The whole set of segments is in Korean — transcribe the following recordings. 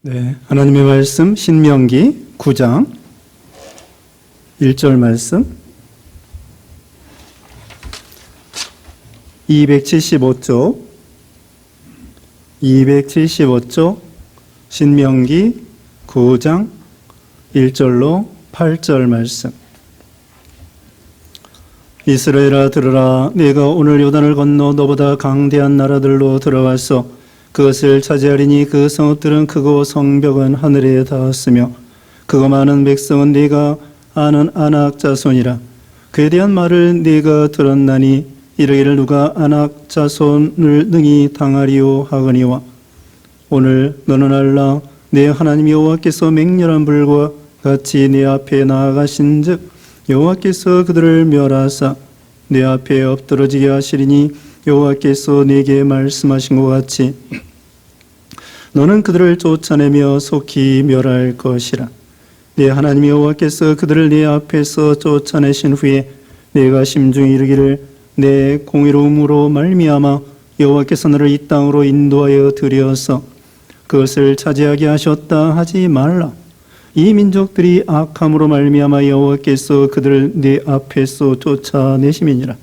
네, 하나님의 말씀 신명기 9장 1절 말씀 275쪽 신명기 9장 1절로 8절 말씀. 이스라엘아 들으라, 내가 오늘 요단을 건너 너보다 강대한 나라들로 들어가서 그것을 차지하리니 그 성읍들은 크고 성벽은 하늘에 닿았으며 크고 많은 백성은 네가 아는 아낙 자손이라. 그에 대한 말을 네가 들었나니 이르기를 누가 아낙 자손을 능히 당하리요 하거니와 오늘 너는 알라, 내 하나님 여호와께서 맹렬한 불과 같이 내 앞에 나아가신즉 여호와께서 그들을 멸하사 내 앞에 엎드러지게 하시리니 여호와께서 네게 말씀하신 것 같이 너는 그들을 쫓아내며 속히 멸할 것이라. 네 하나님 여호와께서 그들을 네 앞에서 쫓아내신 후에 내가 심중히 이르기를 내 공의로움으로 말미암아 여호와께서 너를 이 땅으로 인도하여 들여서 그것을 차지하게 하셨다 하지 말라. 이 민족들이 악함으로 말미암아 여호와께서 그들을 네 앞에서 쫓아내심이니라.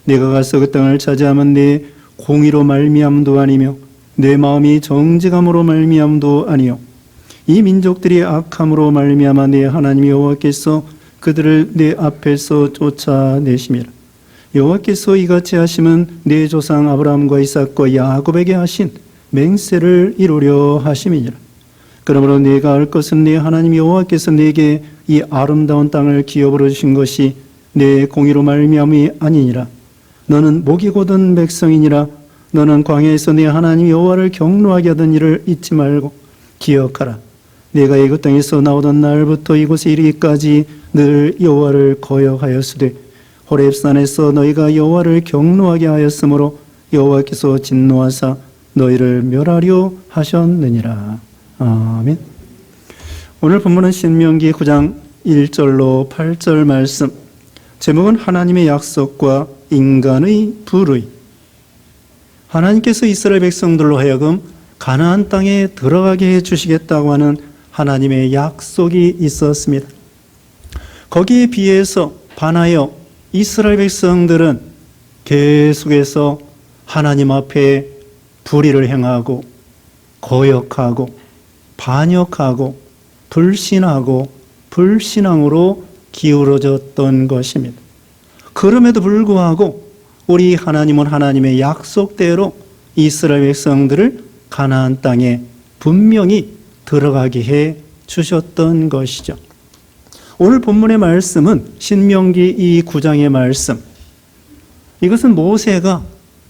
내가 가서 그 땅을 차지하면 내 공의로 말미암도 아니며 내 마음이 정직함으로 말미암도 아니요 이 민족들이 악함으로 말미암아 내 하나님 여호와께서 그들을 내 앞에서 쫓아내심이라. 여호와께서 이같이 하심은 내 조상 아브라함과 이삭과 야곱에게 하신 맹세를 이루려 하심이니라. 그러므로 내가 알 것은 내 하나님 여호와께서 내게 이 아름다운 땅을 기업으로 주신 것이 내 공의로 말미암이 아니니라. 너는 목이 곧은 백성이니라. 너는 광야에서 내 하나님 여호와를 경노하게 하던 일을 잊지 말고 기억하라. 내가 이곳 땅에서 나오던 날부터 이곳에 이르기까지 늘 여호와를 거역하였으되 호렙산에서 너희가 여호와를 경노하게 하였으므로 여호와께서 진노하사 너희를 멸하려 하셨느니라. 아멘. 오늘 본문은 신명기 9장 1절로 8절 말씀. 제목은 하나님의 약속과 인간의 불의. 하나님께서 이스라엘 백성들로 하여금 가나안 땅에 들어가게 해주시겠다고 하는 하나님의 약속이 있었습니다. 거기에 비해서 반하여 이스라엘 백성들은 계속해서 하나님 앞에 불의를 행하고 거역하고 반역하고 불신하고 불신앙으로 기울어졌던 것입니다. 그럼에도 불구하고 우리 하나님은 하나님의 약속대로 이스라엘 백성들을 가나안 땅에 분명히 들어가게 해 주셨던 것이죠. 오늘 본문의 말씀은 신명기 이 9장의 말씀. 이것은 모세가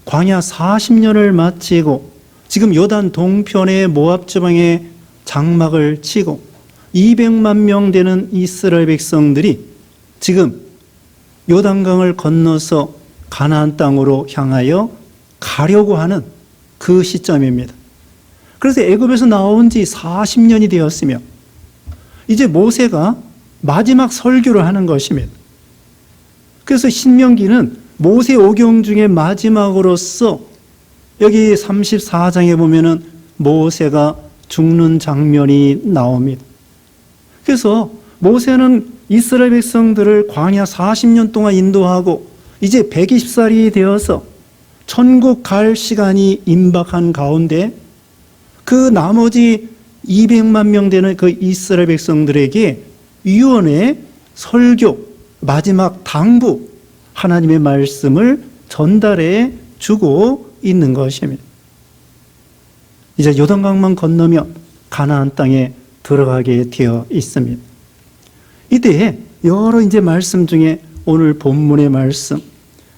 광야 40년을 마치고 지금 요단 동편의 모압 지방에 장막을 치고 200만 명 되는 이스라엘 백성들이 지금 요단강을 건너서 가나안 땅으로 향하여 가려고 하는 그 시점입니다. 그래서 애굽에서 나온 지 40년이 되었으며 이제 모세가 마지막 설교를 하는 것입니다. 그래서 신명기는 모세 오경 중에 마지막으로서 여기 34장에 보면은 모세가 죽는 장면이 나옵니다. 그래서 모세는 이스라엘 백성들을 광야 40년 동안 인도하고 이제 120살이 되어서 천국 갈 시간이 임박한 가운데 그 나머지 200만 명 되는 그 이스라엘 백성들에게 유언의 설교, 마지막 당부, 하나님의 말씀을 전달해 주고 있는 것입니다. 이제 요단강만 건너면 가나안 땅에 들어가게 되어 있습니다. 이때 여러 이제 말씀 중에 오늘 본문의 말씀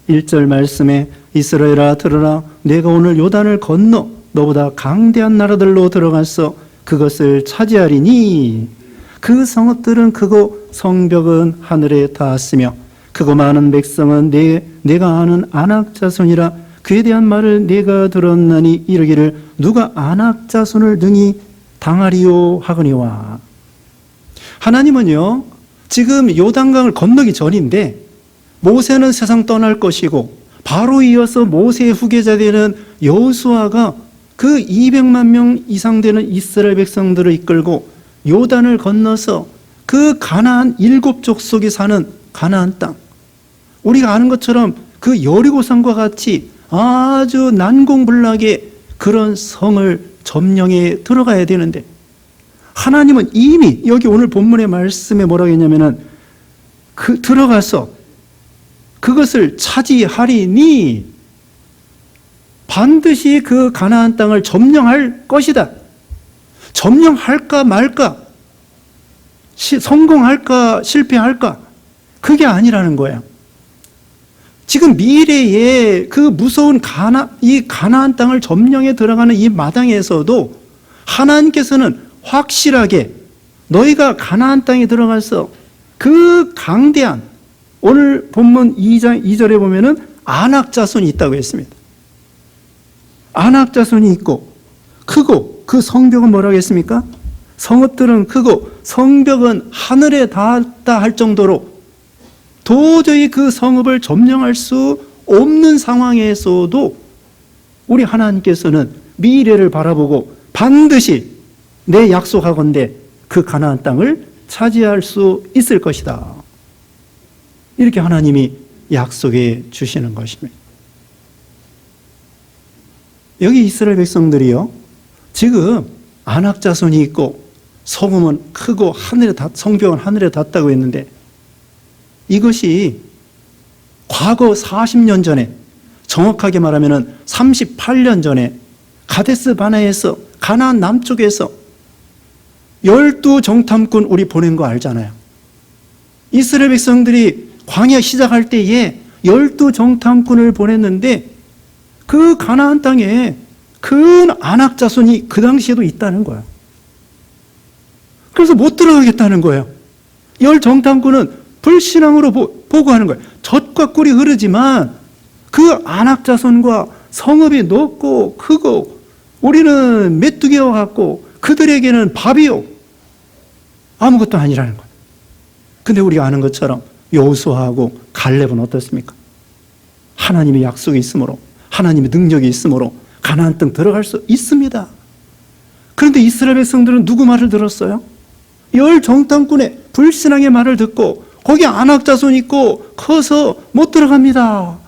1절 말씀에 이스라엘아 들으라, 내가 오늘 요단을 건너 너보다 강대한 나라들로 들어가서 그것을 차지하리니 그 성읍들은 크고 성벽은 하늘에 닿았으며 크고 많은 백성은 내가 아는 아낙 자손이라. 그에 대한 말을 내가 들었나니 이르기를 누가 아낙 자손을 능히 당하리요 하거니와. 하나님은요 지금 요단강을 건너기 전인데 모세는 세상 떠날 것이고 바로 이어서 모세의 후계자 되는 여호수아가 그 200만 명 이상 되는 이스라엘 백성들을 이끌고 요단을 건너서 그 가나안 7족속이 사는 가나안 땅, 우리가 아는 것처럼 그 여리고성과 같이 아주 난공불락의 그런 성을 점령해 들어가야 되는데, 하나님은 이미 여기 오늘 본문의 말씀에 뭐라고 했냐면은 들어가서 그것을 차지하리니 반드시 그 가나안 땅을 점령할 것이다. 점령할까 말까, 성공할까 실패할까, 그게 아니라는 거예요. 지금 미래에 그 무서운 이 가나안 땅을 점령해 들어가는 이 마당에서도 하나님께서는 확실하게 너희가 가나안 땅에 들어가서 그 강대한, 오늘 본문 2장 2절에 보면은 아낙 자손이 있다고 했습니다. 아낙 자손이 있고 크고, 그 성벽은 뭐라고 했습니까? 성읍들은 크고 성벽은 하늘에 닿았다 할 정도로 도저히 그 성읍을 점령할 수 없는 상황에서도 우리 하나님께서는 미래를 바라보고 반드시 내 약속하건대 그 가나안 땅을 차지할 수 있을 것이다. 이렇게 하나님이 약속해 주시는 것입니다. 여기 이스라엘 백성들이요, 지금 아낙 자손이 있고 성읍은 크고 성벽은 하늘에 닿았다고 했는데, 이것이 과거 40년 전에, 정확하게 말하면 38년 전에 가데스 바네에서, 가나안 남쪽에서 12정탐꾼 우리 보낸 거 알잖아요. 이스라엘 백성들이 광야 시작할 때에 12정탐꾼을 보냈는데 그 가나안 땅에 큰 아낙 자손이 그 당시에도 있다는 거예요. 그래서 못 들어가겠다는 거예요. 10정탐꾼은 불신앙으로 보고하는 거예요. 젖과 꿀이 흐르지만 그 아낙 자손과 성읍이 높고 크고 우리는 메뚜기와 같고 그들에게는 밥이요 아무것도 아니라는 거예요. 근데 우리가 아는 것처럼 여호수아하고 갈렙은 어떻습니까? 하나님의 약속이 있으므로, 하나님의 능력이 있으므로 가나안 땅 들어갈 수 있습니다. 그런데 이스라엘 백성들은 누구 말을 들었어요? 10정탐꾼의 불신앙의 말을 듣고 거기 아낙 자손이 있고 커서 못 들어갑니다.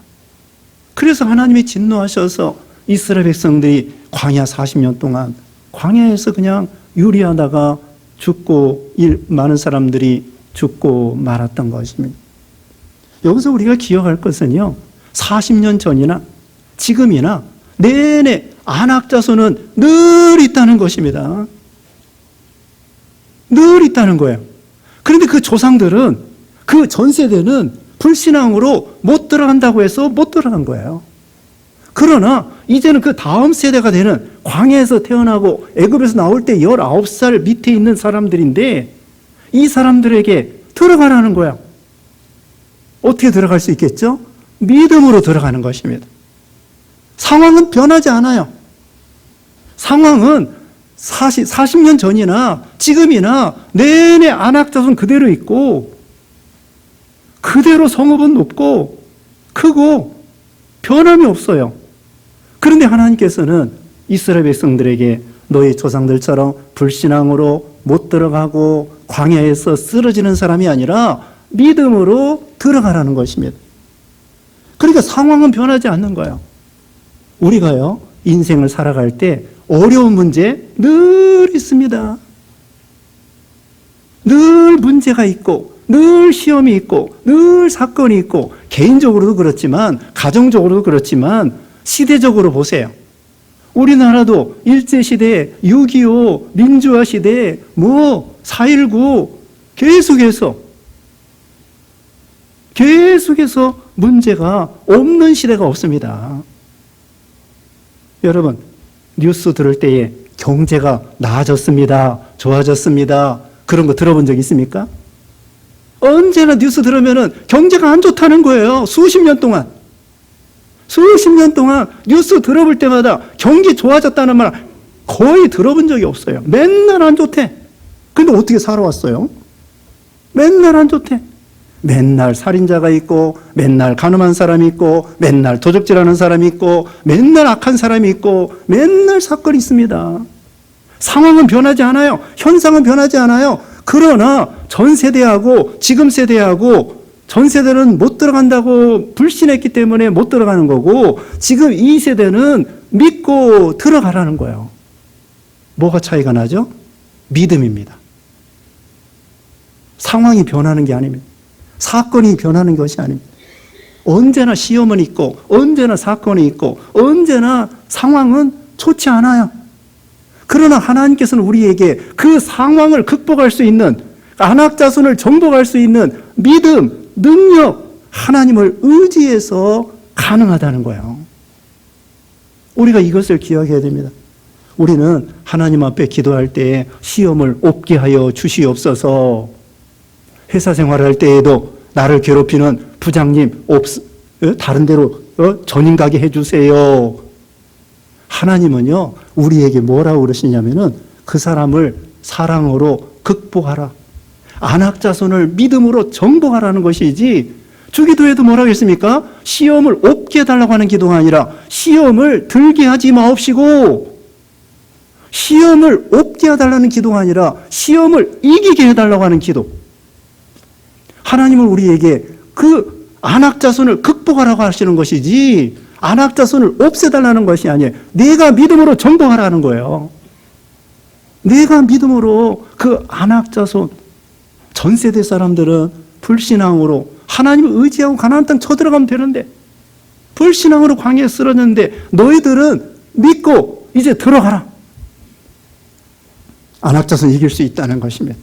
그래서 하나님이 진노하셔서 이스라엘 백성들이 광야 40년 동안 광야에서 그냥 유리하다가 죽고, 많은 사람들이 죽고 말았던 것입니다. 여기서 우리가 기억할 것은요, 40년 전이나 지금이나 내내 아낙 자손은 늘 있다는 것입니다. 늘 있다는 거예요. 그런데 그 조상들은, 그 전 세대는 불신앙으로 못 들어간다고 해서 못 들어간 거예요. 그러나 이제는 그 다음 세대가 되는, 광야에서 태어나고 애굽에서 나올 때 19살 밑에 있는 사람들인데 이 사람들에게 들어가라는 거야. 어떻게 들어갈 수 있겠죠? 믿음으로 들어가는 것입니다. 상황은 변하지 않아요. 상황은 40년 전이나 지금이나 내내 아낙 자손 그대로 있고 그대로 성읍은 높고 크고 변함이 없어요. 그런데 하나님께서는 이스라엘 백성들에게 너희 조상들처럼 불신앙으로 못 들어가고 광야에서 쓰러지는 사람이 아니라 믿음으로 들어가라는 것입니다. 그러니까 상황은 변하지 않는 거예요. 우리가요, 인생을 살아갈 때 어려운 문제 늘 있습니다. 늘 문제가 있고, 늘 시험이 있고, 늘 사건이 있고, 개인적으로도 그렇지만, 가정적으로도 그렇지만, 시대적으로 보세요. 우리나라도 일제시대, 6.25, 민주화 시대, 4.19 계속해서 문제가 없는 시대가 없습니다. 여러분, 뉴스 들을 때에 경제가 나아졌습니다, 좋아졌습니다, 그런 거 들어본 적 있습니까? 언제나 뉴스 들으면은 경제가 안 좋다는 거예요. 수십 년 동안 뉴스 들어볼 때마다 경기 좋아졌다는 말 거의 들어본 적이 없어요. 맨날 안 좋대. 근데 어떻게 살아왔어요? 맨날 안 좋대. 맨날 살인자가 있고, 맨날 가늠한 사람이 있고, 맨날 도적질하는 사람이 있고, 맨날 악한 사람이 있고, 맨날 사건이 있습니다. 상황은 변하지 않아요. 현상은 변하지 않아요. 그러나 전 세대하고 지금 세대하고, 전 세대는 못 들어간다고 불신했기 때문에 못 들어가는 거고, 지금 이 세대는 믿고 들어가라는 거예요. 뭐가 차이가 나죠? 믿음입니다. 상황이 변하는 게 아닙니다. 사건이 변하는 것이 아닙니다. 언제나 시험은 있고, 언제나 사건이 있고, 언제나 상황은 좋지 않아요. 그러나 하나님께서는 우리에게 그 상황을 극복할 수 있는, 안악자손을 정복할 수 있는 믿음, 능력, 하나님을 의지해서 가능하다는 거예요. 우리가 이것을 기억해야 됩니다. 우리는 하나님 앞에 기도할 때에 시험을 없게 하여 주시옵소서. 회사 생활할 때에도 나를 괴롭히는 부장님 다른 데로 전임 가게 해주세요. 하나님은요, 우리에게 뭐라고 그러시냐면은 그 사람을 사랑으로 극복하라. 안악자손을 믿음으로 정복하라는 것이지, 주기도에도 뭐라고 했습니까? 시험을 없게 해달라고 하는 기도가 아니라 시험을 들게 하지 마옵시고, 시험을 없게 해달라는 기도가 아니라 시험을 이기게 해달라고 하는 기도. 하나님은 우리에게 그 안악자손을 극복하라고 하시는 것이지, 안악자손을 없애달라는 것이 아니에요. 내가 믿음으로 정복하라는 거예요. 내가 믿음으로 그 안악자손, 전 세대 사람들은 불신앙으로 하나님을 의지하고 가나안 땅 쳐들어가면 되는데, 불신앙으로 광야에 쓰러졌는데 너희들은 믿고 이제 들어가라. 안악자손 이길 수 있다는 것입니다.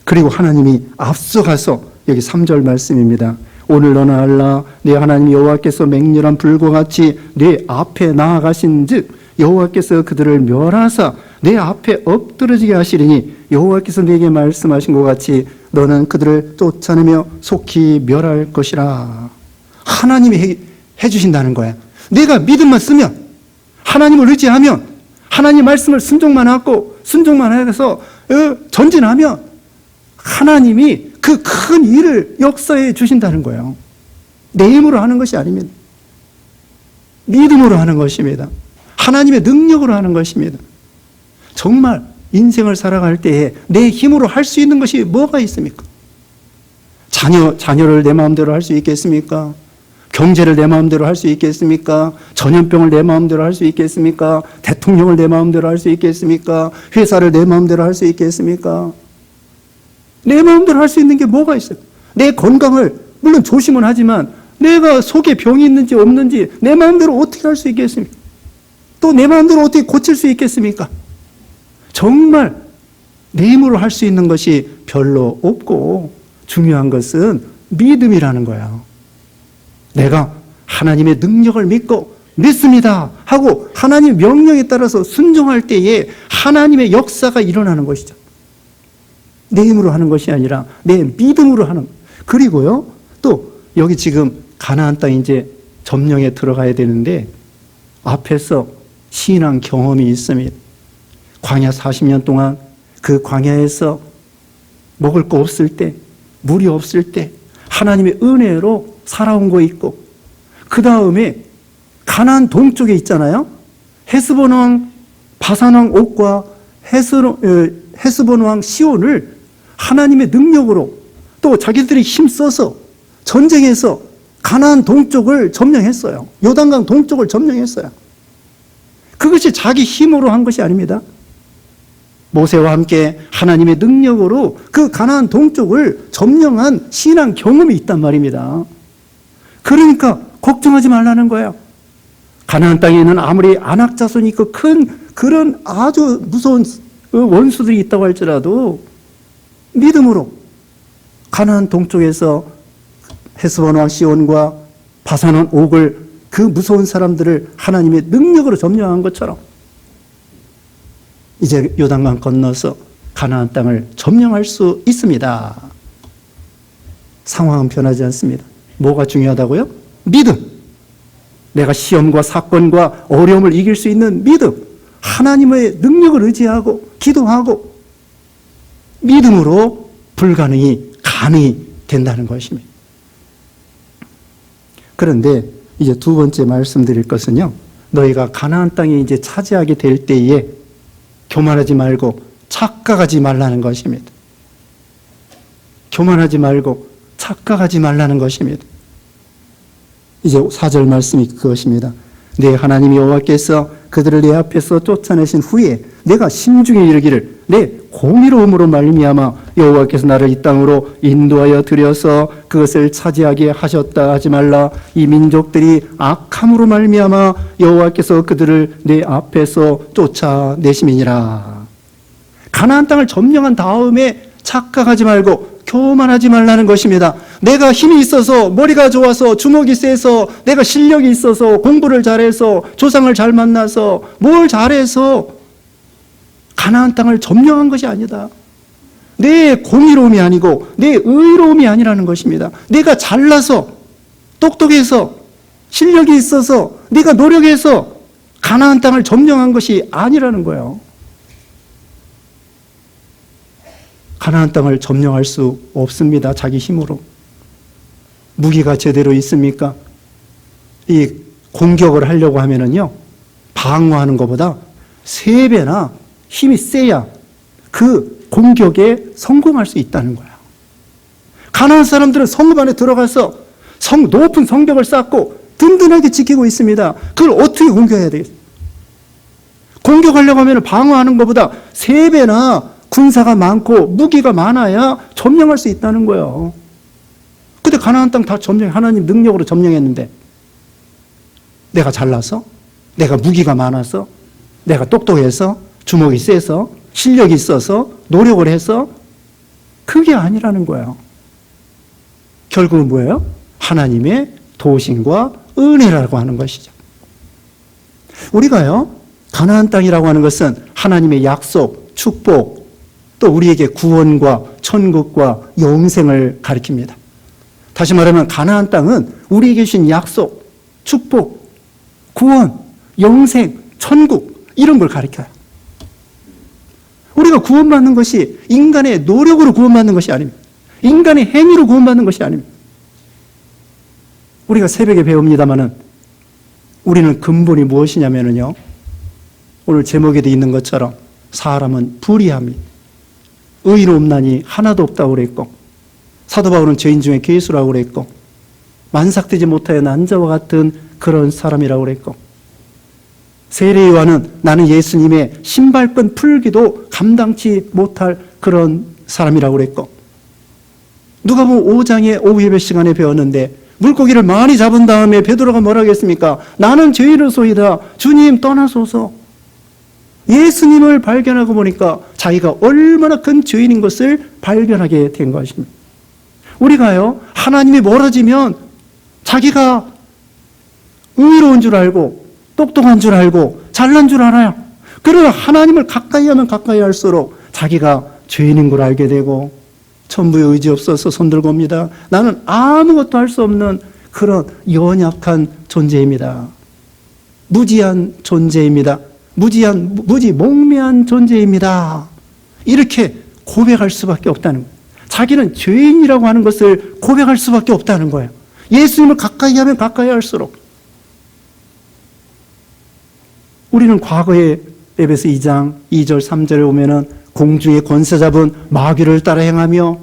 그리고 하나님이 앞서가서, 여기 3절 말씀입니다. 오늘 너나 알라 네 하나님 여호와께서 맹렬한 불과 같이 네 앞에 나아가신 즉 여호와께서 그들을 멸하사 내 앞에 엎드러지게 하시리니 여호와께서 네게 말씀하신 것 같이 너는 그들을 쫓아내며 속히 멸할 것이라. 하나님이 해주신다는 거야. 내가 믿음만 쓰면, 하나님을 의지하면, 하나님 말씀을 순종만 해서 전진하면 하나님이 그 큰 일을 역사해 주신다는 거예요. 내 힘으로 하는 것이 아닙니다. 믿음으로 하는 것입니다. 하나님의 능력으로 하는 것입니다. 정말 인생을 살아갈 때에 내 힘으로 할 수 있는 것이 뭐가 있습니까? 자녀를 내 마음대로 할 수 있겠습니까? 경제를 내 마음대로 할 수 있겠습니까? 전염병을 내 마음대로 할 수 있겠습니까? 대통령을 내 마음대로 할 수 있겠습니까? 회사를 내 마음대로 할 수 있겠습니까? 내 마음대로 할 수 있는 게 뭐가 있어요? 내 건강을 물론 조심은 하지만 내가 속에 병이 있는지 없는지 내 마음대로 어떻게 할 수 있겠습니까? 또 내 마음대로 어떻게 고칠 수 있겠습니까? 정말 내 힘으로 할 수 있는 것이 별로 없고, 중요한 것은 믿음이라는 거예요. 내가 하나님의 능력을 믿습니다 하고 하나님의 명령에 따라서 순종할 때에 하나님의 역사가 일어나는 것이죠. 내 힘으로 하는 것이 아니라 내 믿음으로 하는. 그리고요, 또 여기 지금 가나안 땅 이제 점령에 들어가야 되는데 앞에서 신앙 경험이 있습니다. 광야 40년 동안 그 광야에서 먹을 거 없을 때, 물이 없을 때 하나님의 은혜로 살아온 거 있고, 그 다음에 가나안 동쪽에 있잖아요. 헤스본 왕 바산 왕 옥과 헤스본 왕 시온을 하나님의 능력으로 또 자기들이 힘써서 전쟁해서 가나안 동쪽을 점령했어요. 요단강 동쪽을 점령했어요. 그것이 자기 힘으로 한 것이 아닙니다. 모세와 함께 하나님의 능력으로 그 가나안 동쪽을 점령한 신앙 경험이 있단 말입니다. 그러니까 걱정하지 말라는 거예요. 가나안 땅에는 아무리 안악자손이 있고 큰 그런 아주 무서운 원수들이 있다고 할지라도 믿음으로 가나안 동쪽에서 헤스본 왕 시온과 바산 왕 옥을, 그 무서운 사람들을 하나님의 능력으로 점령한 것처럼 이제 요단강 건너서 가나안 땅을 점령할 수 있습니다. 상황은 변하지 않습니다. 뭐가 중요하다고요? 믿음. 내가 시험과 사건과 어려움을 이길 수 있는 믿음. 하나님의 능력을 의지하고 기도하고 믿음으로 불가능이 가능히 된다는 것입니다. 그런데 이제 두 번째 말씀드릴 것은요, 너희가 가나안 땅에 이제 차지하게 될 때에 교만하지 말고 착각하지 말라는 것입니다. 교만하지 말고 착각하지 말라는 것입니다. 이제 4절 말씀이 그것입니다. 내 하나님 여호와께서 그들을 내 앞에서 쫓아내신 후에 내가 심중에 이르기를 내 공의로움으로 말미암아 여호와께서 나를 이 땅으로 인도하여 들여서 그것을 차지하게 하셨다 하지 말라. 이 민족들이 악함으로 말미암아 여호와께서 그들을 내 앞에서 쫓아내심이니라. 가나안 땅을 점령한 다음에 착각하지 말고 교만하지 말라는 것입니다. 내가 힘이 있어서, 머리가 좋아서, 주먹이 세서, 내가 실력이 있어서, 공부를 잘해서, 조상을 잘 만나서, 뭘 잘해서 가나안 땅을 점령한 것이 아니다. 내 공의로움이 아니고 내 의로움이 아니라는 것입니다. 내가 잘나서, 똑똑해서, 실력이 있어서, 네가 노력해서 가나안 땅을 점령한 것이 아니라는 거예요. 가나안 땅을 점령할 수 없습니다. 자기 힘으로. 무기가 제대로 있습니까? 이 공격을 하려고 하면은요, 방어하는 것보다 3배나 힘이 세야 그 공격에 성공할 수 있다는 거예요. 가나안 사람들은 성읍 안에 들어가서 높은 성벽을 쌓고 든든하게 지키고 있습니다. 그걸 어떻게 공격해야 되겠어요? 공격하려고 하면 방어하는 것보다 3배나 군사가 많고 무기가 많아야 점령할 수 있다는 거예요. 근데 가나안 땅 다 하나님 능력으로 점령했는데, 내가 잘나서, 내가 무기가 많아서, 내가 똑똑해서, 주먹이 세서, 실력이 있어서, 노력을 해서, 그게 아니라는 거예요. 결국은 뭐예요? 하나님의 도우심과 은혜라고 하는 것이죠. 우리가요, 가나안 땅이라고 하는 것은 하나님의 약속, 축복, 또 우리에게 구원과 천국과 영생을 가리킵니다. 다시 말하면 가나안 땅은 우리에게 주신 약속, 축복, 구원, 영생, 천국, 이런 걸 가리켜요. 우리가 구원받는 것이 인간의 노력으로 구원받는 것이 아닙니다. 인간의 행위로 구원받는 것이 아닙니다. 우리가 새벽에 배웁니다마는 우리는 근본이 무엇이냐면요, 오늘 제목에도 있는 것처럼 사람은 불의함이 의롭나니 하나도 없다고 그랬고, 사도 바울은 죄인 중에 괴수라고 그랬고, 만삭되지 못하여 난자와 같은 그런 사람이라고 그랬고, 세례 요한은 나는 예수님의 신발끈 풀기도 감당치 못할 그런 사람이라고 그랬고, 누가복음 5장의 오후 예배 시간에 배웠는데 물고기를 많이 잡은 다음에 베드로가 뭐라고 했습니까? 나는 죄인으로소이다. 주님 떠나소서. 예수님을 발견하고 보니까 자기가 얼마나 큰 죄인인 것을 발견하게 된 것입니다. 우리가요, 하나님이 멀어지면 자기가 의로운 줄 알고 똑똑한 줄 알고 잘난 줄 알아요. 그러나 하나님을 가까이 하면 가까이 할수록 자기가 죄인인 걸 알게 되고, 천부의 의지 없어서 손들고 옵니다. 나는 아무것도 할 수 없는 그런 연약한 존재입니다. 무지한 존재입니다. 무지몽매한 존재입니다. 이렇게 고백할 수밖에 없다는 거예요. 자기는 죄인이라고 하는 것을 고백할 수밖에 없다는 거예요. 예수님을 가까이 하면 가까이 할수록. 우리는 과거에 에베소 2장 2절 3절에 보면은 공중의 권세 잡은 마귀를 따라 행하며,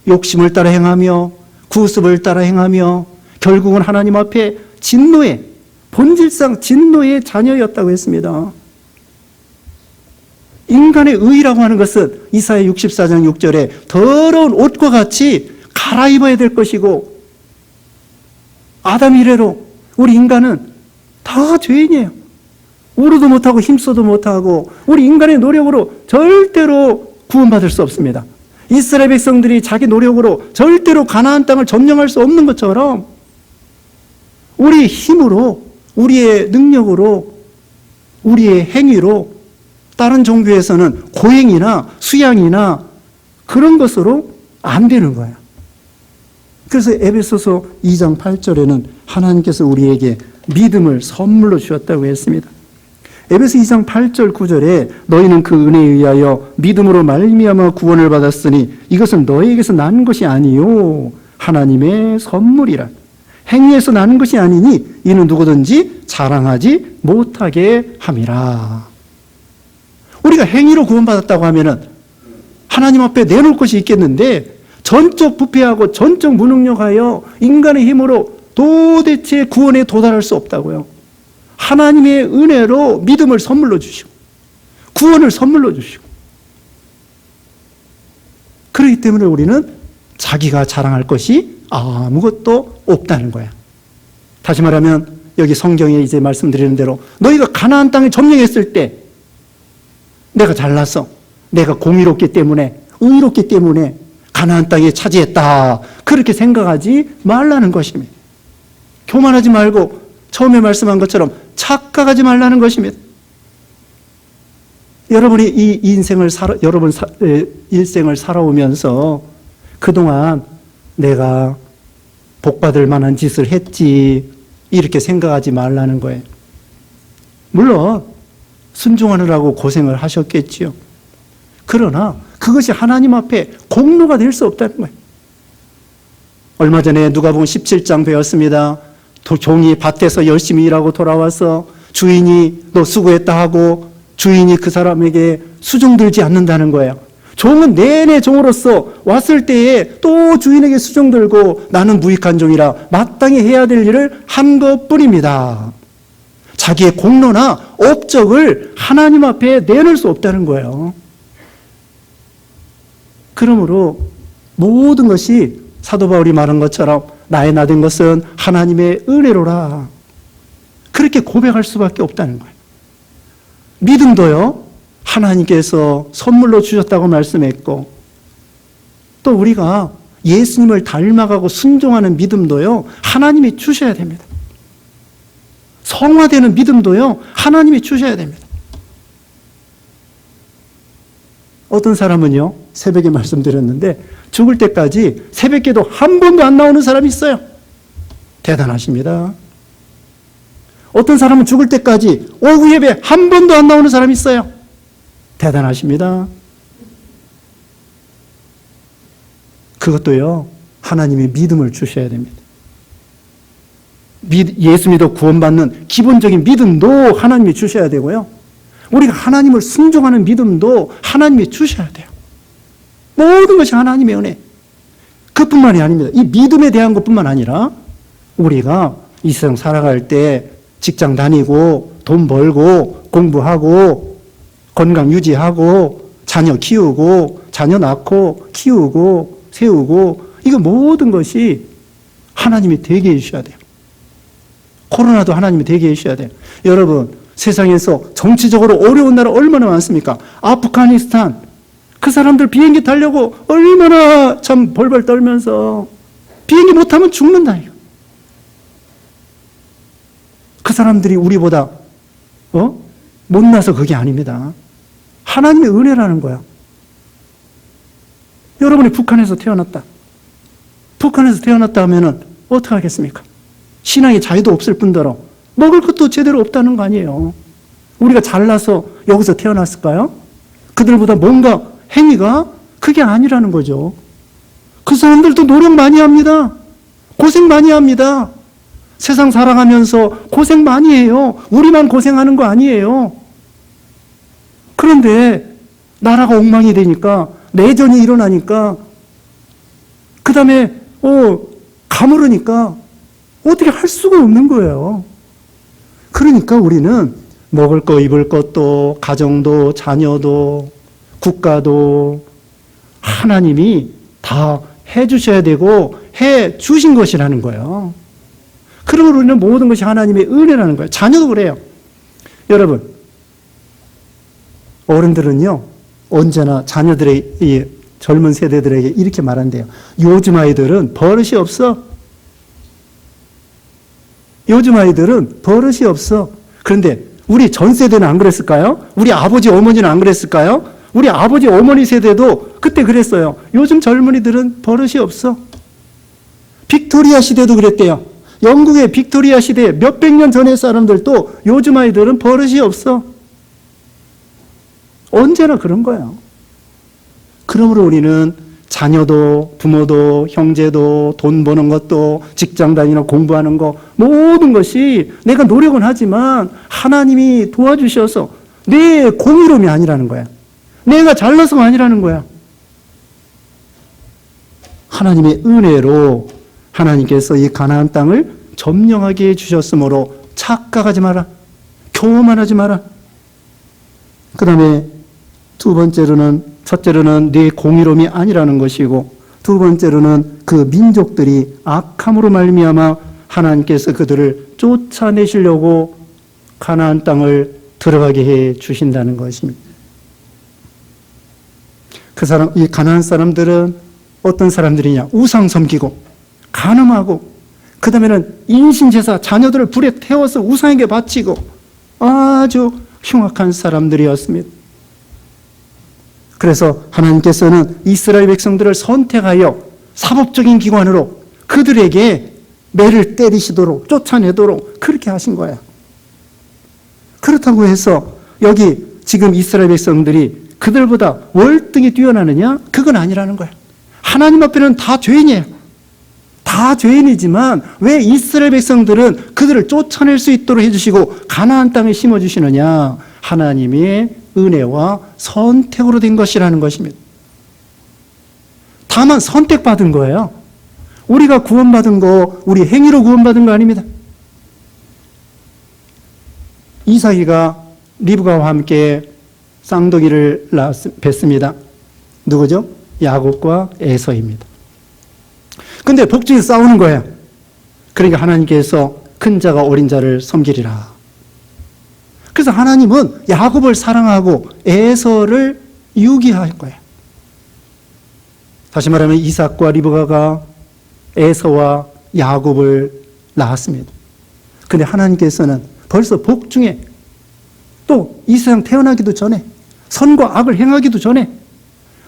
욕심을 따라 행하며, 구습을 따라 행하며, 결국은 하나님 앞에 진노의, 본질상 진노의 자녀였다고 했습니다. 인간의 의라고 하는 것은 이사야 64장 6절에 더러운 옷과 같이 갈아입어야 될 것이고, 아담 이래로 우리 인간은 다 죄인이에요. 울어도 못하고 힘써도 못하고 우리 인간의 노력으로 절대로 구원받을 수 없습니다. 이스라엘 백성들이 자기 노력으로 절대로 가나안 땅을 점령할 수 없는 것처럼 우리의 힘으로, 우리의 능력으로, 우리의 행위로 다른 종교에서는 고행이나 수양이나 그런 것으로 안 되는 거예요. 그래서 에베소서 2장 8절에는 하나님께서 우리에게 믿음을 선물로 주셨다고 했습니다. 에베소 2장 8절 9절에 너희는 그 은혜에 의하여 믿음으로 말미암아 구원을 받았으니 이것은 너희에게서 난 것이 아니요 하나님의 선물이라. 행위에서 나는 것이 아니니 이는 누구든지 자랑하지 못하게 함이라. 우리가 행위로 구원받았다고 하면은 하나님 앞에 내놓을 것이 있겠는데 전적 부패하고 전적 무능력하여 인간의 힘으로 도대체 구원에 도달할 수 없다고요. 하나님의 은혜로 믿음을 선물로 주시고 구원을 선물로 주시고, 그렇기 때문에 우리는 자기가 자랑할 것이 아무것도 없다는 거야. 다시 말하면 여기 성경에 이제 말씀드리는 대로 너희가 가나안 땅에 점령했을 때 내가 잘나서 내가 공의롭기 때문에 의롭기 때문에 가나안 땅에 차지했다, 그렇게 생각하지 말라는 것입니다. 교만하지 말고 처음에 말씀한 것처럼 착각하지 말라는 것입니다. 여러분이 이 인생을 일생을 살아오면서 그동안 내가 복받을 만한 짓을 했지, 이렇게 생각하지 말라는 거예요. 물론 순종하느라고 고생을 하셨겠지요. 그러나 그것이 하나님 앞에 공로가 될 수 없다는 거예요. 얼마 전에 누가복음 17장 배웠습니다. 종이 밭에서 열심히 일하고 돌아와서 주인이 너 수고했다 하고 주인이 그 사람에게 수종 들지 않는다는 거예요. 종은 내내 종으로서 왔을 때에 또 주인에게 수종 들고 나는 무익한 종이라 마땅히 해야 될 일을 한 것뿐입니다. 자기의 공로나 업적을 하나님 앞에 내놓을 수 없다는 거예요. 그러므로 모든 것이 사도 바울이 말한 것처럼 나의 나된 것은 하나님의 은혜로라, 그렇게 고백할 수밖에 없다는 거예요. 믿음도요, 하나님께서 선물로 주셨다고 말씀했고, 또 우리가 예수님을 닮아가고 순종하는 믿음도요, 하나님이 주셔야 됩니다. 성화되는 믿음도요, 하나님이 주셔야 됩니다. 어떤 사람은요, 새벽에 말씀드렸는데 죽을 때까지 새벽기도 한 번도 안 나오는 사람이 있어요. 대단하십니다. 어떤 사람은 죽을 때까지 오후 예배 한 번도 안 나오는 사람이 있어요. 대단하십니다. 그것도요, 하나님이 믿음을 주셔야 됩니다. 예수 믿어 구원받는 기본적인 믿음도 하나님이 주셔야 되고요, 우리가 하나님을 순종하는 믿음도 하나님이 주셔야 돼요. 모든 것이 하나님의 은혜. 그뿐만이 아닙니다. 이 믿음에 대한 것뿐만 아니라 우리가 이 세상 살아갈 때 직장 다니고 돈 벌고 공부하고 건강 유지하고 자녀 키우고 자녀 낳고 키우고 세우고, 이거 모든 것이 하나님이 되게 해주셔야 돼요. 코로나도 하나님이 되게 해주셔야 돼요. 여러분, 세상에서 정치적으로 어려운 나라 얼마나 많습니까? 아프가니스탄, 그 사람들 비행기 타려고 얼마나 참 벌벌 떨면서 비행기 못 타면 죽는다. 그 사람들이 우리보다 못나서 그게 아닙니다. 하나님의 은혜라는 거야. 여러분이 북한에서 태어났다. 북한에서 태어났다 하면은 어떻게 하겠습니까? 신앙의 자유도 없을 뿐더러 먹을 것도 제대로 없다는 거 아니에요. 우리가 잘나서 여기서 태어났을까요? 그들보다 뭔가 행위가 그게 아니라는 거죠. 그 사람들도 노력 많이 합니다. 고생 많이 합니다. 세상 살아가면서 고생 많이 해요. 우리만 고생하는 거 아니에요. 그런데 나라가 엉망이 되니까, 내전이 일어나니까, 그 다음에 가물으니까 어떻게 할 수가 없는 거예요. 그러니까 우리는 먹을 거 입을 것도 가정도 자녀도 국가도 하나님이 다 해주셔야 되고 해주신 것이라는 거예요. 그러므로 우리는 모든 것이 하나님의 은혜라는 거예요. 자녀도 그래요. 여러분, 어른들은요, 언제나 자녀들의, 이 젊은 세대들에게 이렇게 말한대요. 요즘 아이들은 버릇이 없어. 요즘 아이들은 버릇이 없어. 그런데 우리 전 세대는 안 그랬을까요? 우리 아버지 어머니는 안 그랬을까요? 우리 아버지 어머니 세대도 그때 그랬어요. 요즘 젊은이들은 버릇이 없어. 빅토리아 시대도 그랬대요. 영국의 빅토리아 시대 몇백 년 전의 사람들도 요즘 아이들은 버릇이 없어. 언제나 그런 거예요. 그러므로 우리는 자녀도, 부모도, 형제도, 돈 버는 것도, 직장 다니나 공부하는 거, 모든 것이 내가 노력은 하지만 하나님이 도와주셔서 내 공의로움이 아니라는 거야. 내가 잘나서가 아니라는 거야. 하나님의 은혜로 하나님께서 이 가나안 땅을 점령하게 해주셨으므로 착각하지 마라. 교만하지 마라. 그 다음에 첫째로는 내 공의로움이 아니라는 것이고, 두 번째로는 그 민족들이 악함으로 말미암아 하나님께서 그들을 쫓아내시려고 가나안 땅을 들어가게 해 주신다는 것입니다. 이 가나안 사람들은 어떤 사람들이냐? 우상 섬기고, 간음하고, 그 다음에는 인신제사, 자녀들을 불에 태워서 우상에게 바치고, 아주 흉악한 사람들이었습니다. 그래서 하나님께서는 이스라엘 백성들을 선택하여 사법적인 기관으로 그들에게 매를 때리시도록, 쫓아내도록 그렇게 하신 거예요. 그렇다고 해서 여기 지금 이스라엘 백성들이 그들보다 월등히 뛰어나느냐? 그건 아니라는 거예요. 하나님 앞에는 다 죄인이에요. 다 죄인이지만 왜 이스라엘 백성들은 그들을 쫓아낼 수 있도록 해주시고 가나안 땅에 심어주시느냐? 하나님의 은혜와 선택으로 된 것이라는 것입니다. 다만 선택받은 거예요. 우리가 구원받은 거, 우리 행위로 구원받은 거 아닙니다. 이삭이가 리브가와 함께 쌍둥이를 뵀습니다. 누구죠? 야곱과 에서입니다. 근데 복중에 싸우는 거예요. 그러니까 하나님께서 큰 자가 어린 자를 섬기리라. 그래서 하나님은 야곱을 사랑하고 에서를 유기할 거예요. 다시 말하면 이삭과 리브가가 에서와 야곱을 낳았습니다. 근데 하나님께서는 벌써 복중에 또 이 세상 태어나기도 전에, 선과 악을 행하기도 전에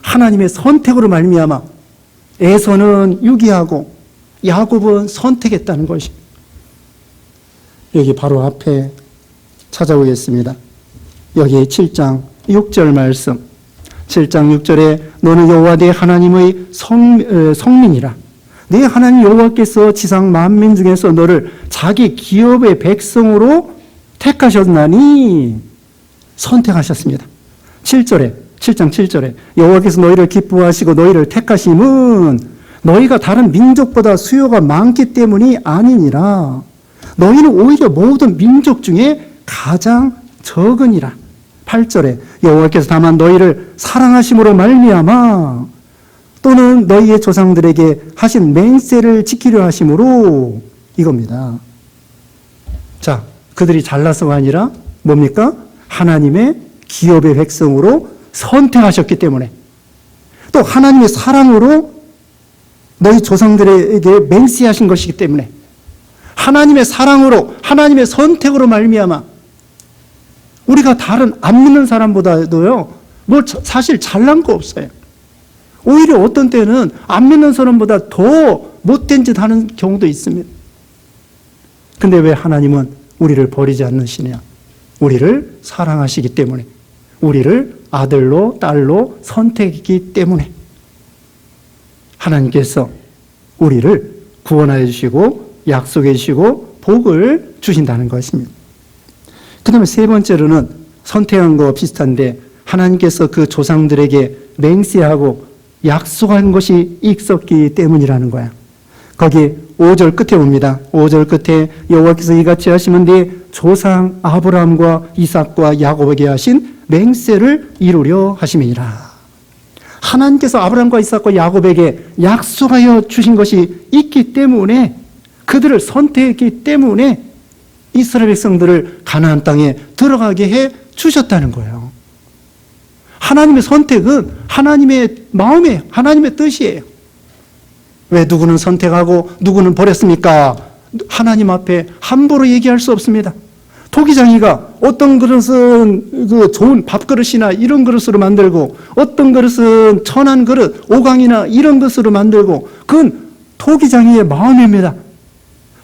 하나님의 선택으로 말미암아 에서는 유기하고 야곱은 선택했다는 것입니다. 여기 바로 앞에 찾아오겠습니다. 여기 7장 6절 말씀. 7장 6절에 너는 여호와 네 하나님의 성민이라. 네 하나님 여호와께서 지상 만민 중에서 너를 자기 기업의 백성으로 택하셨나니, 선택하셨습니다. 7장 7절에 여호와께서 너희를 기뻐하시고 너희를 택하심은 너희가 다른 민족보다 수요가 많기 때문이 아니니라. 너희는 오히려 모든 민족 중에 가장 적으니라. 8절에 여호와께서 다만 너희를 사랑하심으로 말미암아 또는 너희의 조상들에게 하신 맹세를 지키려 하심으로, 이겁니다. 자, 그들이 잘나서가 아니라 뭡니까? 하나님의 기업의 백성으로 선택하셨기 때문에, 또 하나님의 사랑으로 너희 조상들에게 맹세하신 것이기 때문에, 하나님의 사랑으로, 하나님의 선택으로 말미암아 우리가 다른 안 믿는 사람보다도요, 사실 잘난 거 없어요. 오히려 어떤 때는 안 믿는 사람보다 더 못된 짓 하는 경우도 있습니다. 근데 왜 하나님은 우리를 버리지 않으시냐? 우리를 사랑하시기 때문에, 우리를 아들로 딸로 선택했기 때문에 하나님께서 우리를 구원하여 주시고 약속해 주시고 복을 주신다는 것입니다. 그 다음에 세 번째로는 선택한 거 비슷한데, 하나님께서 그 조상들에게 맹세하고 약속한 것이 있었기 때문이라는 거야. 거기 5절 끝에 봅니다. 5절 끝에 여호와께서 이같이 하시면 네 조상 아브라함과 이삭과 야곱에게 하신 맹세를 이루려 하심이니라. 하나님께서 아브라함과 이삭과 야곱에게 약속하여 주신 것이 있기 때문에, 그들을 선택했기 때문에 이스라엘 백성들을 가나안 땅에 들어가게 해 주셨다는 거예요. 하나님의 선택은 하나님의 마음이에요. 하나님의 뜻이에요. 왜 누구는 선택하고 누구는 버렸습니까? 하나님 앞에 함부로 얘기할 수 없습니다. 토기장이가 어떤 그릇은 그 좋은 밥그릇이나 이런 그릇으로 만들고, 어떤 그릇은 천한 그릇, 오강이나 이런 것으로 만들고, 그건 토기장이의 마음입니다.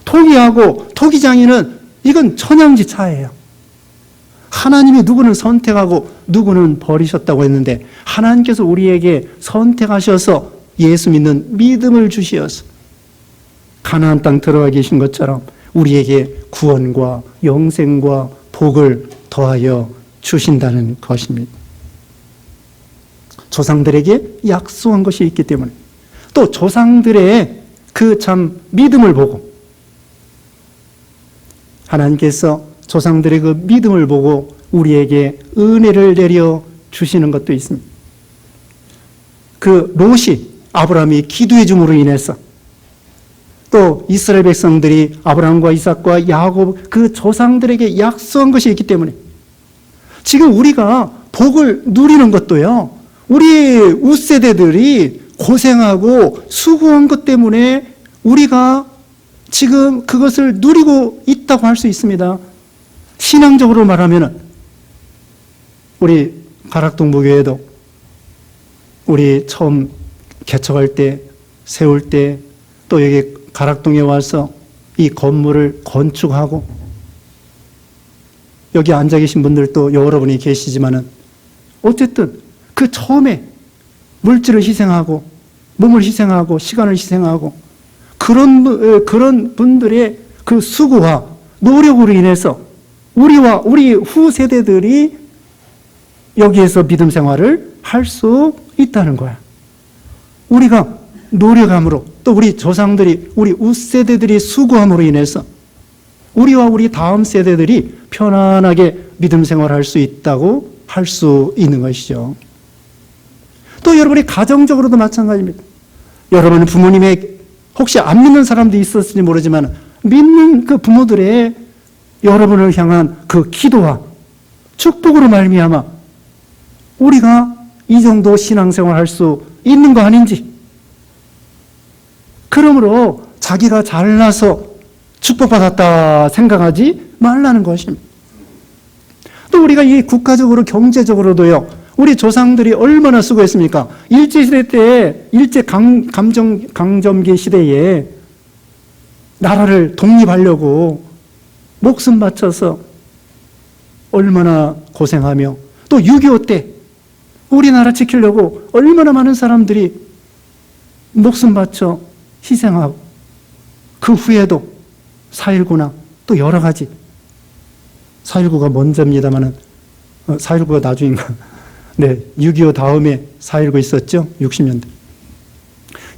토기하고 토기장이는 이건 천양지차예요. 하나님이 누구는 선택하고 누구는 버리셨다고 했는데 하나님께서 우리에게 선택하셔서 예수 믿는 믿음을 주시어서 가나안 땅 들어가 계신 것처럼 우리에게 구원과 영생과 복을 더하여 주신다는 것입니다. 조상들에게 약속한 것이 있기 때문에 또 조상들의 그 참 믿음을 보고 하나님께서 조상들의 그 믿음을 보고 우리에게 은혜를 내려 주시는 것도 있습니다. 그 롯이 아브라함이 기도해 줌으로 인해서 또 이스라엘 백성들이 아브라함과 이삭과 야곱 그 조상들에게 약속한 것이 있기 때문에 지금 우리가 복을 누리는 것도요, 우리 웃세대들이 고생하고 수고한 것 때문에 우리가 지금 그것을 누리고 있다고 할 수 있습니다. 신앙적으로 말하면 우리 가락동부교회도 우리 처음 개척할 때, 세울 때, 또 여기 가락동에 와서 이 건물을 건축하고 여기 앉아 계신 분들도 여러분이 계시지만은 어쨌든 그 처음에 물질을 희생하고 몸을 희생하고 시간을 희생하고 그런 분들의 그 수고와 노력으로 인해서 우리와 우리 후세대들이 여기에서 믿음 생활을 할 수 있다는 거야. 우리가 노력함으로 또 우리 조상들이 우리 웃세대들이 수고함으로 인해서 우리와 우리 다음 세대들이 편안하게 믿음 생활할 수 있다고 할 수 있는 것이죠. 또 여러분이 가정적으로도 마찬가지입니다. 여러분 부모님의 혹시 안 믿는 사람도 있었을지 모르지만 믿는 그 부모들의 여러분을 향한 그 기도와 축복으로 말미암아 우리가 이 정도 신앙생활 할 수 있는 거 아닌지, 그러므로 자기가 잘나서 축복받았다 생각하지 말라는 것입니다. 또 우리가 이 국가적으로 경제적으로도요, 우리 조상들이 얼마나 수고했습니까? 일제시대 때, 강점기 시대에 나라를 독립하려고 목숨 바쳐서 얼마나 고생하며 또 6.25 때 우리나라 지키려고 얼마나 많은 사람들이 목숨 바쳐 희생하고 그 후에도 4.19나 또 여러 가지 4.19가 먼저입니다만은 4.19가 나중인가? 네, 6.25 다음에 4.19 있었죠? 60년대.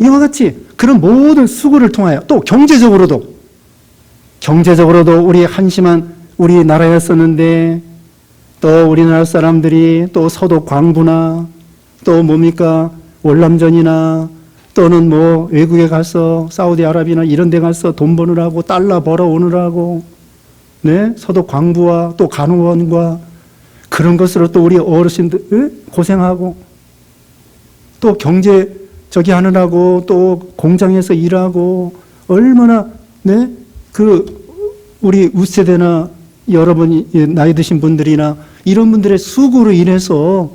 이와 같이 그런 모든 수고를 통하여 또 경제적으로도 우리 한심한 우리나라였었는데 또 우리나라 사람들이 또 서독 광부나 또 뭡니까 월남전이나 또는 뭐 외국에 가서 사우디아라비아나 이런 데 가서 돈 버느라고 달러 벌어오느라고 네? 서독 광부와 또 간호원과 그런 것으로 또 우리 어르신들 고생하고 또 경제 저기 하느라고 또 공장에서 일하고 얼마나 네? 그 우리 웃세대나 여러분이 나이 드신 분들이나 이런 분들의 수고로 인해서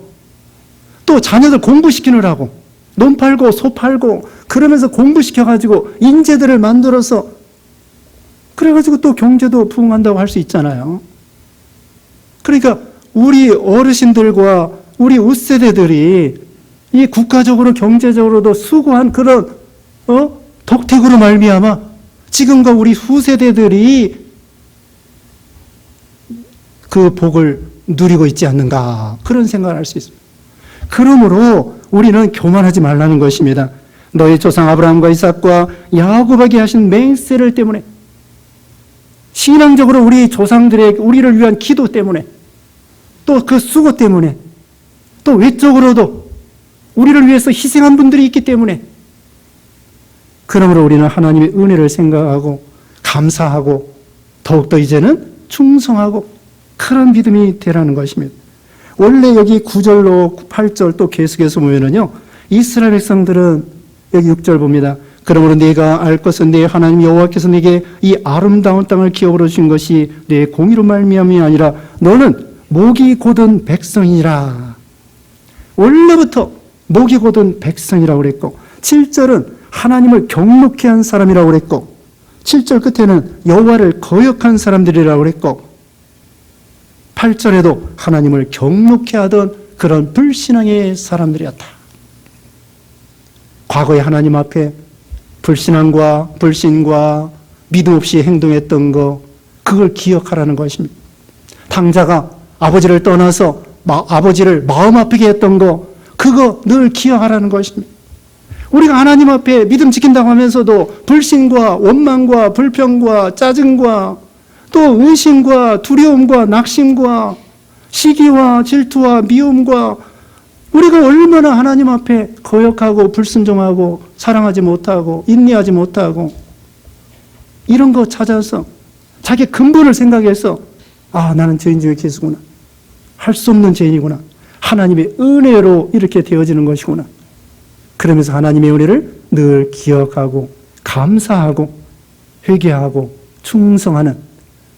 또 자녀들 공부시키느라고 논 팔고 소 팔고 그러면서 공부시켜가지고 인재들을 만들어서 그래가지고 또 경제도 부흥한다고 할 수 있잖아요. 그러니까 우리 어르신들과 우리 웃세대들이 이 국가적으로 경제적으로도 수고한 그런 덕택으로 말미암아 지금과 우리 후세대들이 그 복을 누리고 있지 않는가 그런 생각을 할 수 있습니다. 그러므로 우리는 교만하지 말라는 것입니다. 너희 조상 아브라함과 이삭과 야곱에게 하신 맹세를 때문에 신앙적으로 우리 조상들의 우리를 위한 기도 때문에 또 그 수고 때문에 또 외적으로도 우리를 위해서 희생한 분들이 있기 때문에 그러므로 우리는 하나님의 은혜를 생각하고 감사하고 더욱더 이제는 충성하고 그런 믿음이 되라는 것입니다. 원래 여기 9절로 8절 또 계속해서 보면은요, 이스라엘 백성들은 여기 6절 봅니다. 그러므로 내가 알 것은 내 하나님 여호와께서 내게 이 아름다운 땅을 기업으로 주신 것이 내 공의로 말미암이 아니라 너는 목이 곧은 백성이라. 원래부터 목이 곧은 백성이라고 그랬고 7절은 하나님을 경록케 한 사람이라고 그랬고 7절 끝에는 여호와를 거역한 사람들이라고 그랬고 8절에도 하나님을 경록해 하던 그런 불신앙의 사람들이었다. 과거에 하나님 앞에 불신앙과 불신과 믿음 없이 행동했던 거, 그걸 기억하라는 것입니다. 당자가 아버지를 떠나서 아버지를 마음 아프게 했던 거, 그거 늘 기억하라는 것입니다. 우리가 하나님 앞에 믿음 지킨다고 하면서도 불신과 원망과 불평과 짜증과 또 의심과 두려움과 낙심과 시기와 질투와 미움과 우리가 얼마나 하나님 앞에 거역하고 불순종하고 사랑하지 못하고 인내하지 못하고 이런 거 찾아서 자기 근본을 생각해서 나는 죄인 중에 괴수구나. 할 수 없는 죄인이구나. 하나님의 은혜로 이렇게 되어지는 것이구나. 그러면서 하나님의 은혜를 늘 기억하고 감사하고 회개하고 충성하는,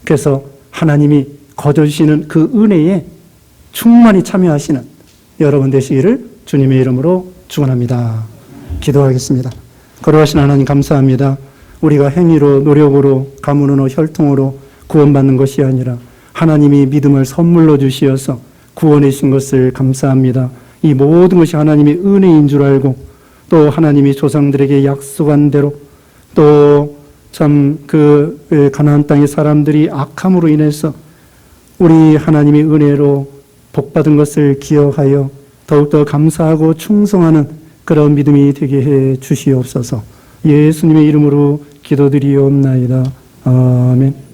그래서 하나님이 거둬주시는 그 은혜에 충만히 참여하시는 여러분 되시기를 주님의 이름으로 축원합니다. 기도하겠습니다. 거룩하신 하나님 감사합니다. 우리가 행위로 노력으로 가문으로 혈통으로 구원받는 것이 아니라 하나님이 믿음을 선물로 주시어서 구원해 주신 것을 감사합니다. 이 모든 것이 하나님의 은혜인 줄 알고 또 하나님이 조상들에게 약속한 대로 또 참 그 가나안 땅의 사람들이 악함으로 인해서 우리 하나님의 은혜로 복받은 것을 기억하여 더욱더 감사하고 충성하는 그런 믿음이 되게 해 주시옵소서. 예수님의 이름으로 기도드리옵나이다. 아멘.